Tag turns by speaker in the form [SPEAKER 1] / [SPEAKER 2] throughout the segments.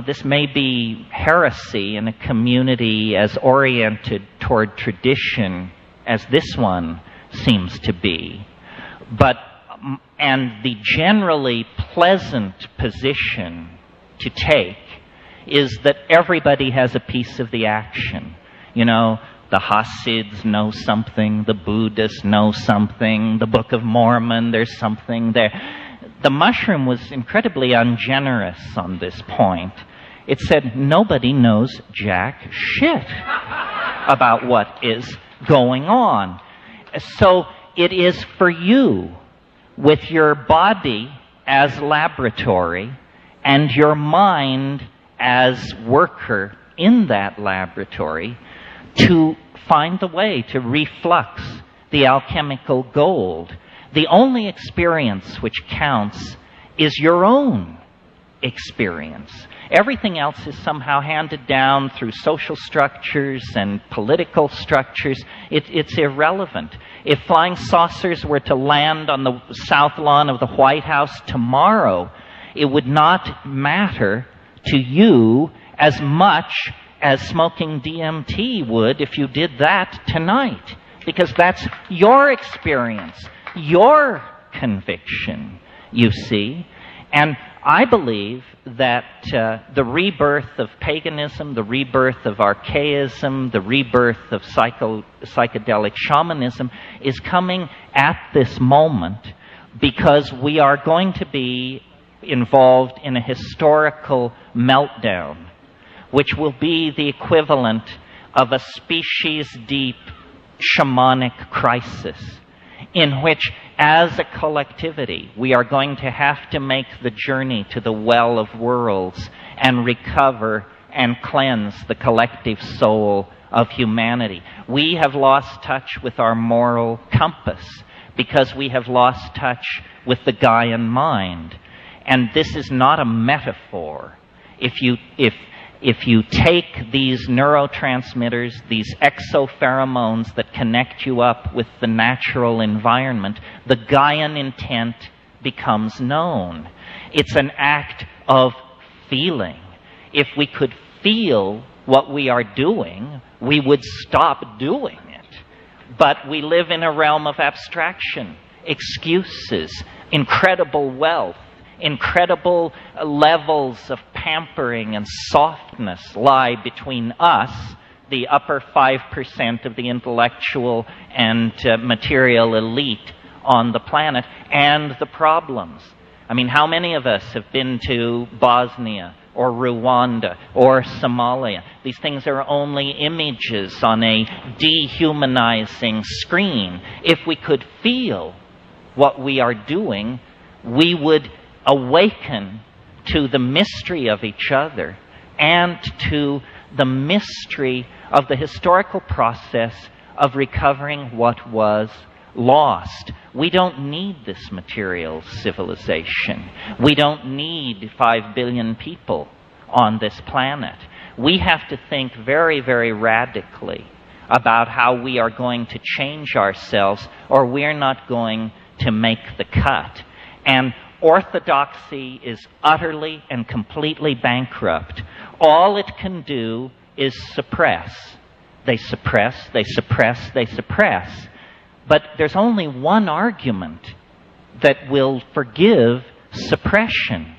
[SPEAKER 1] this may be heresy in a community as oriented toward tradition as this one seems to be. And the generally pleasant position to take is that everybody has a piece of the action. The Hasids know something, the Buddhists know something, the Book of Mormon, there's something there. The mushroom was incredibly ungenerous on this point. It said nobody knows jack shit about what is going on. So it is for you, with your body as laboratory and your mind as worker in that laboratory, to find the way to reflux the alchemical gold. The only experience which counts is your own experience. Everything else is somehow handed down through social structures and political structures. It's irrelevant. If flying saucers were to land on the south lawn of the White House tomorrow, it would not matter to you as much as smoking DMT would if you did that tonight, because that's your experience, your conviction, you see. And I believe that the rebirth of paganism, the rebirth of archaism, the rebirth of psychedelic shamanism is coming at this moment, because we are going to be involved in a historical meltdown, which will be the equivalent of a species-deep shamanic crisis, in which, as a collectivity, we are going to have to make the journey to the well of worlds and recover and cleanse the collective soul of humanity. We have lost touch with our moral compass because we have lost touch with the Gaian mind. And this is not a metaphor. If you take these neurotransmitters, these exopheromones that connect you up with the natural environment, the Gaian intent becomes known. It's an act of feeling. If we could feel what we are doing, we would stop doing it. But we live in a realm of abstraction, excuses, incredible wealth, incredible levels of pampering and softness lie between us, the upper 5% of the intellectual and material elite on the planet, and the problems. I mean, how many of us have been to Bosnia or Rwanda or Somalia? These things are only images on a dehumanizing screen. If we could feel what we are doing, we would awaken to the mystery of each other and to the mystery of the historical process of recovering what was lost. We don't need this material civilization. We don't need 5 billion people on this planet. We have to think very, very radically about how we are going to change ourselves, or we're not going to make the cut. And orthodoxy is utterly and completely bankrupt. All it can do is suppress. They suppress, they suppress, they suppress. But there's only one argument that will forgive suppression: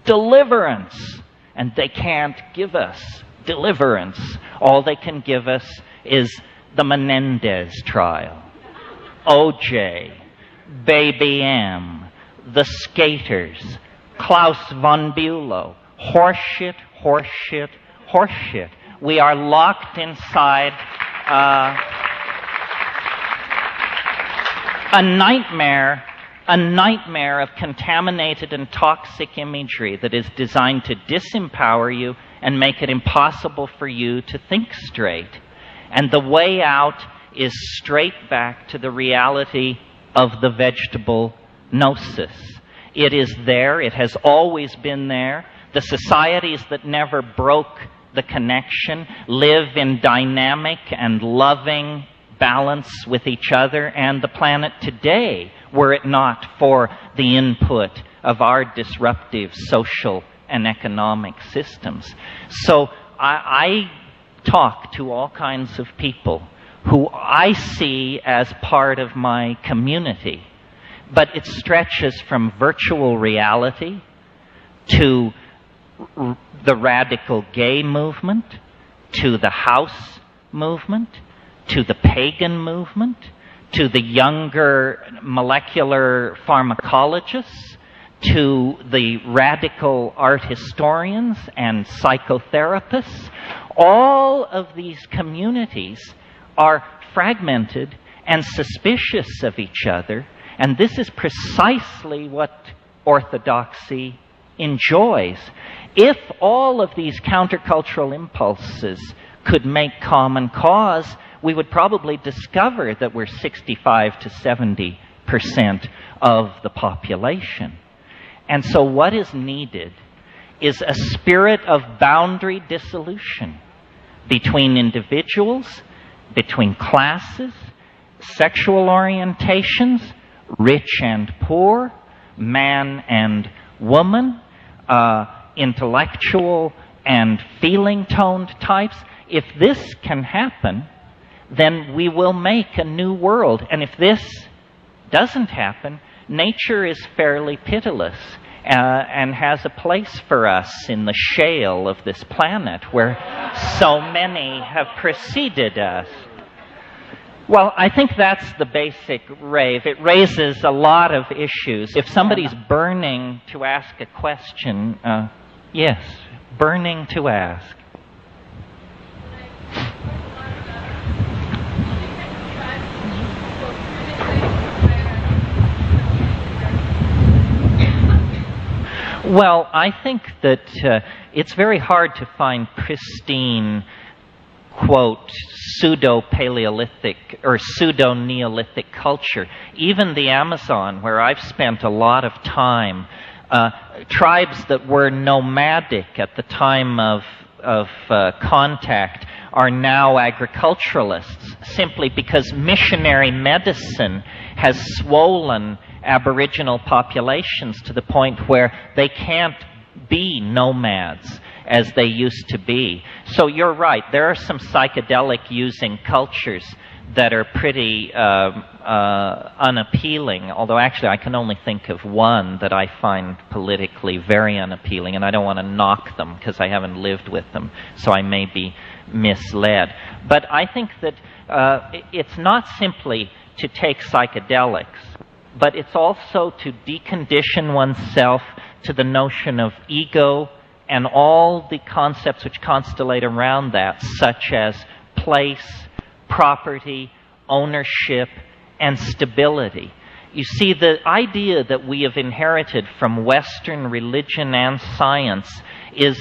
[SPEAKER 1] deliverance. And they can't give us deliverance. All they can give us is the Menendez trial, OJ, Baby M, the skaters, Klaus von Bülow. Horseshit, horseshit, horseshit. We are locked inside a nightmare of contaminated and toxic imagery that is designed to disempower you and make it impossible for you to think straight. And the way out is straight back to the reality of the vegetable gnosis. It is there. It has always been there. The societies that never broke the connection live in dynamic and loving balance with each other and the planet today, were it not for the input of our disruptive social and economic systems. So I talk to all kinds of people who I see as part of my community, but it stretches from virtual reality to the radical gay movement, to the house movement, to the pagan movement, to the younger molecular pharmacologists, to the radical art historians and psychotherapists. All of these communities are fragmented and suspicious of each other, and this is precisely what orthodoxy enjoys. If all of these countercultural impulses could make common cause, we would probably discover that we're 65 to 70% of the population. And so what is needed is a spirit of boundary dissolution between individuals, between classes, sexual orientations, rich and poor, man and woman, intellectual and feeling-toned types. If this can happen, then we will make a new world. And if this doesn't happen, nature is fairly pitiless and has a place for us in the shale of this planet where so many have preceded us. Well, I think that's the basic rave. It raises a lot of issues. If somebody's burning to ask a question, yes, burning to ask. Well, I think that it's very hard to find pristine, quote, pseudo-Paleolithic or pseudo-Neolithic culture. Even the Amazon, where I've spent a lot of time, tribes that were nomadic at the time of contact are now agriculturalists, simply because missionary medicine has swollen Aboriginal populations to the point where they can't be nomads as they used to be. So you're right, there are some psychedelic-using cultures that are pretty unappealing, although actually I can only think of one that I find politically very unappealing, and I don't want to knock them because I haven't lived with them, so I may be misled. But I think that it's not simply to take psychedelics, but it's also to decondition oneself to the notion of ego and all the concepts which constellate around that, such as place, property, ownership, and stability. You see, the idea that we have inherited from Western religion and science is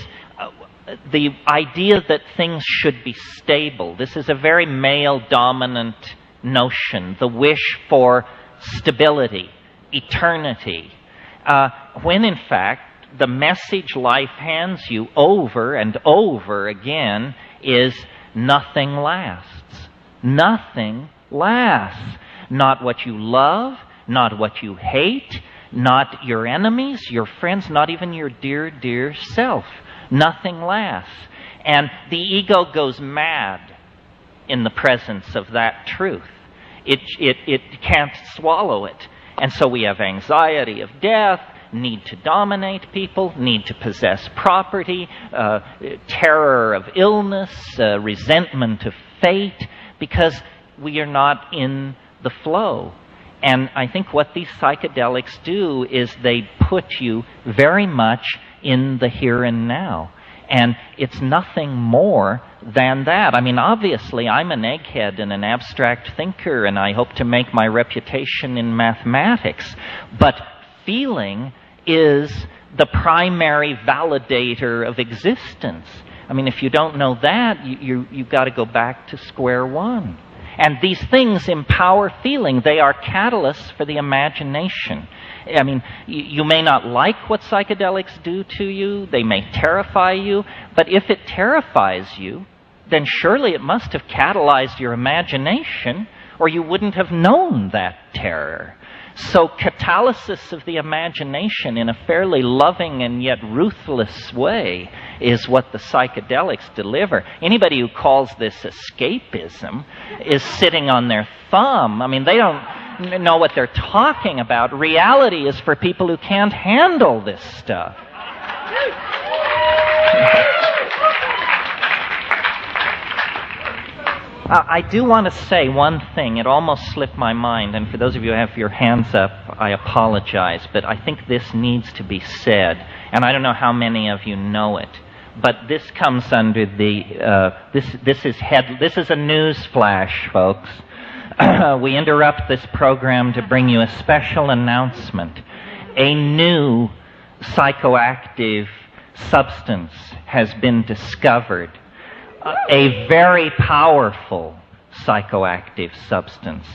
[SPEAKER 1] the idea that things should be stable. This is a very male-dominant notion, the wish for stability, eternity, when in fact the message life hands you over and over again is nothing lasts. Nothing lasts. Not what you love, not what you hate, not your enemies, your friends, not even your dear, dear self. Nothing lasts. And the ego goes mad in the presence of that truth. It can't swallow it. And so we have anxiety of death, need to dominate people, need to possess property, terror of illness, resentment of fate, because we are not in the flow. And I think what these psychedelics do is they put you very much in the here and now. And it's nothing more than that. I mean, obviously, I'm an egghead and an abstract thinker, and I hope to make my reputation in mathematics. But feeling is the primary validator of existence. I mean, if you don't know that, you've got to go back to square one. And these things empower feeling. They are catalysts for the imagination. I mean, you may not like what psychedelics do to you. They may terrify you. But if it terrifies you, then surely it must have catalyzed your imagination, or you wouldn't have known that terror. So catalysis of the imagination in a fairly loving and yet ruthless way is what the psychedelics deliver. Anybody who calls this escapism is sitting on their thumb. I mean, they don't know what they're talking about. Reality is for people who can't handle this stuff. I do want to say one thing. It almost slipped my mind, and for those of you who have your hands up, I apologize, but I think this needs to be said, and I don't know how many of you know it, but this comes under the, this is a news flash, folks. We interrupt this program to bring you a special announcement. A new psychoactive substance has been discovered. A very powerful psychoactive substance.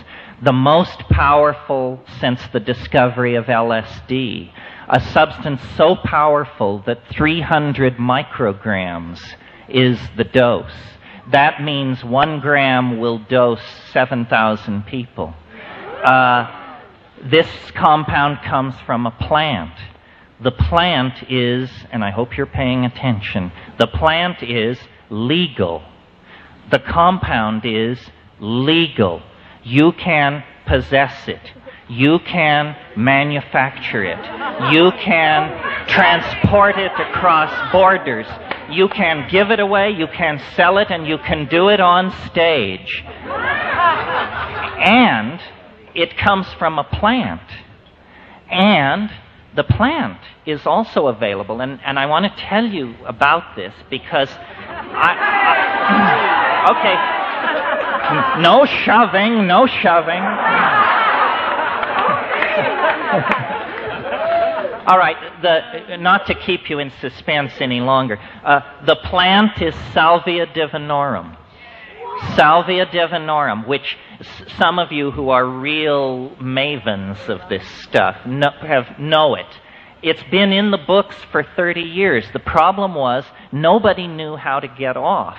[SPEAKER 1] The most powerful since the discovery of LSD. A substance so powerful that 300 micrograms is the dose. That means 1 gram will dose 7,000 people. This compound comes from a plant. The plant is, and I hope you're paying attention, the plant is legal. The compound is legal. You can possess it. You can manufacture it. You can transport it across borders. You can give it away, you can sell it, and you can do it on stage. And it comes from a plant. And the plant is also available, and I want to tell you about this because okay, no shoving, no shoving. All right, not to keep you in suspense any longer, the plant is Salvia divinorum. Salvia divinorum, which some of you who are real mavens of this stuff know it. It's been in the books for 30 years. The problem was nobody knew how to get off.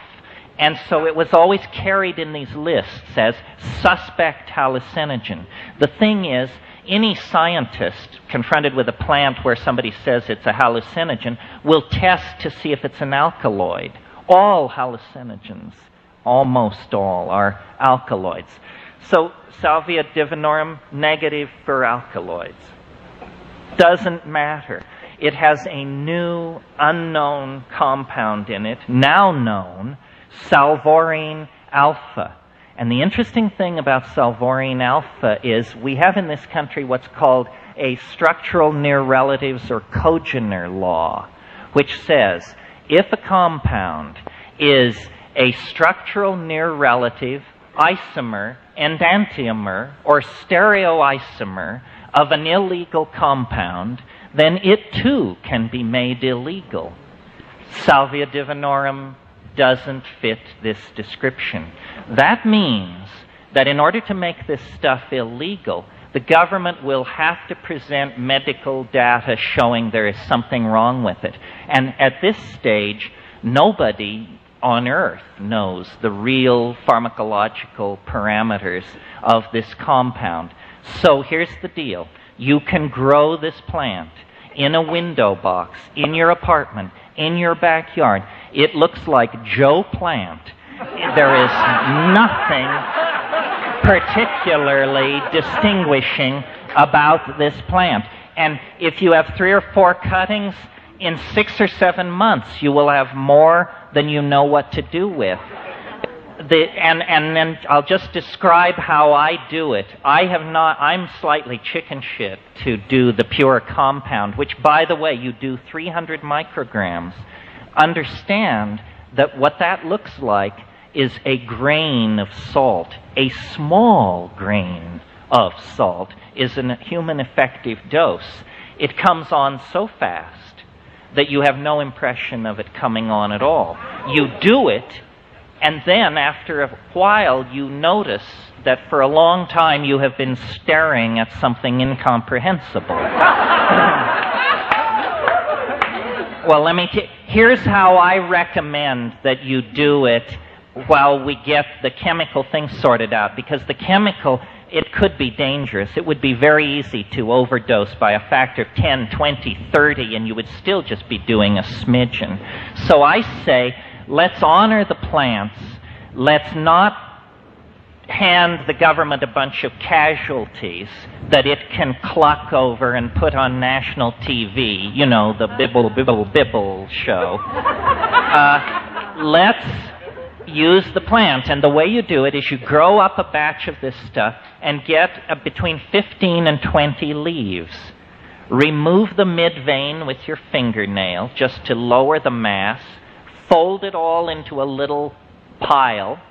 [SPEAKER 1] And so it was always carried in these lists as suspect hallucinogen. The thing is, any scientist confronted with a plant where somebody says it's a hallucinogen will test to see if it's an alkaloid. All hallucinogens, almost all, are alkaloids. So Salvia divinorum, negative for alkaloids. Doesn't matter. It has a new, unknown compound in it, now known, salvorine alpha. And the interesting thing about salvorine alpha is we have in this country what's called a structural near relatives or cogener law, which says if a compound is a structural near relative, isomer, enantiomer, or stereoisomer of an illegal compound, then it too can be made illegal. Salvia divinorum doesn't fit this description. That means that in order to make this stuff illegal, the government will have to present medical data showing there is something wrong with it. And at this stage, nobody on Earth knows the real pharmacological parameters of this compound. So here's the deal. You can grow this plant in a window box, in your apartment, in your backyard. It looks like Joe Plant. There is nothing particularly distinguishing about this plant. And if you have 3 or 4 cuttings, in 6 or 7 months you will have more than you know what to do with. And then I'll just describe how I do it. I'm slightly chicken shit to do the pure compound, which, by the way, you do 300 micrograms. Understand that what that looks like is a grain of salt. A small grain of salt is a human effective dose. It comes on so fast that you have no impression of it coming on at all. You do it, and then after a while you notice that for a long time you have been staring at something incomprehensible. Well, here's how I recommend that you do it while we get the chemical thing sorted out, because the chemical it could be dangerous. It would be very easy to overdose by a factor of 10, 20, 30, and you would still just be doing a smidgen. So I say, let's honor the plants. Let's not hand the government a bunch of casualties that it can cluck over and put on national TV, you know, the bibble, bibble, bibble show. Let's use the plant, and the way you do it is you grow up a batch of this stuff and get between 15 and 20 leaves. Remove the mid-vein with your fingernail just to lower the mass. Fold it all into a little pile.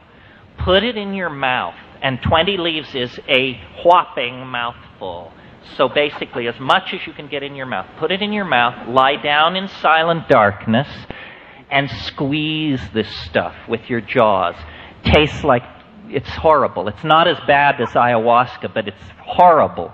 [SPEAKER 1] Put it in your mouth, and 20 leaves is a whopping mouthful. So basically, as much as you can get in your mouth, put it in your mouth, lie down in silent darkness, and squeeze this stuff with your jaws. Tastes like, it's horrible. It's not as bad as ayahuasca, but it's horrible.